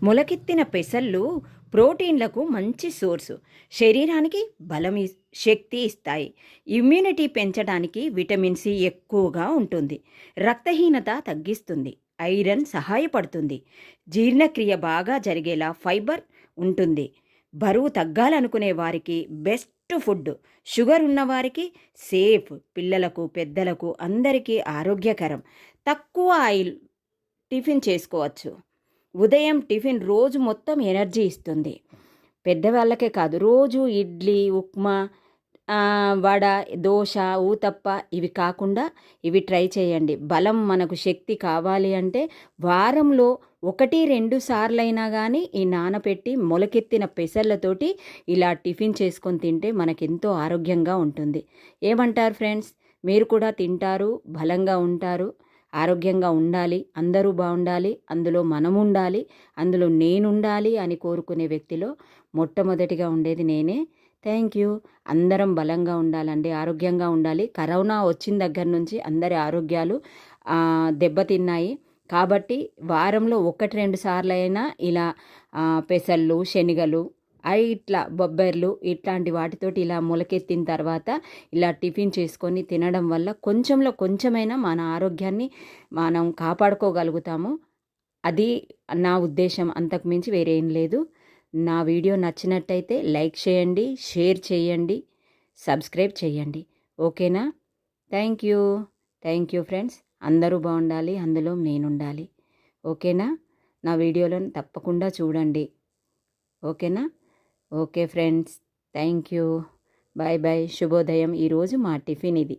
మొలకెత్తిన పెసళ్ళు ప్రోటీన్లకు మంచి సోర్సు. శరీరానికి శక్తి ఇస్తాయి. ఇమ్యూనిటీ పెంచడానికి విటమిన్ సి ఎక్కువగా ఉంటుంది. రక్తహీనత తగ్గిస్తుంది. ఐరన్ సహాయపడుతుంది. జీర్ణక్రియ బాగా జరిగేలా ఫైబర్ ఉంటుంది. బరువు తగ్గాలనుకునే వారికి బెస్ట్ ఫుడ్. షుగర్ ఉన్నవారికి సేఫ్. పిల్లలకు పెద్దలకు అందరికీ ఆరోగ్యకరం. తక్కువ ఆయిల్ టిఫిన్ చేసుకోవచ్చు. ఉదయం టిఫిన్ రోజు మొత్తం ఎనర్జీ ఇస్తుంది. పెద్దవాళ్ళకే కాదు, రోజు ఇడ్లీ, ఉప్మా, వడ, దోశ, ఊతప్ప ఇవి కాకుండా ఇవి ట్రై చేయండి. బలం మనకు శక్తి కావాలి అంటే వారంలో 1-2 సార్లైనా కానీ ఈ నానపెట్టి మొలకెత్తిన పెసర్లతోటి ఇలా టిఫిన్ చేసుకొని తింటే మనకెంతో ఆరోగ్యంగా ఉంటుంది. ఏమంటారు ఫ్రెండ్స్? మీరు కూడా తింటారు, బలంగా ఉంటారు, ఆరోగ్యంగా ఉండాలి, అందరూ బాగుండాలి, అందులో మనం ఉండాలి, అందులో నేనుండాలి అని కోరుకునే వ్యక్తిలో మొట్టమొదటిగా ఉండేది నేనే. Thank you. అందరం బలంగా ఉండాలండి, ఆరోగ్యంగా ఉండాలి. కరోనా వచ్చిన దగ్గర నుంచి అందరి ఆరోగ్యాలు దెబ్బతిన్నాయి. కాబట్టి వారంలో 1-2 సార్లైనా ఇలా పెసళ్ళు, శనగలు, ఇట్లా బొబ్బర్లు ఇట్లాంటి వాటితోటి ఇలా మొలకెత్తిన తర్వాత ఇలా టిఫిన్ చేసుకొని తినడం వల్ల కొంచెంలో కొంచెమైనా మన ఆరోగ్యాన్ని మనం కాపాడుకోగలుగుతాము. అది నా ఉద్దేశం, అంతకుమించి వేరే ఏం లేదు. నా వీడియో నచ్చినట్టయితే లైక్ చేయండి, షేర్ చేయండి, సబ్స్క్రైబ్ చేయండి. ఓకేనా? Thank you friends. అందరూ బాగుండాలి, అందులో నేనుండాలి. ఓకేనా? నా వీడియోలను తప్పకుండా చూడండి. ఓకేనా? Okay friends, thank you. Bye bye. శుభోదయం. ఈరోజు మా టిఫిన్ ఇది.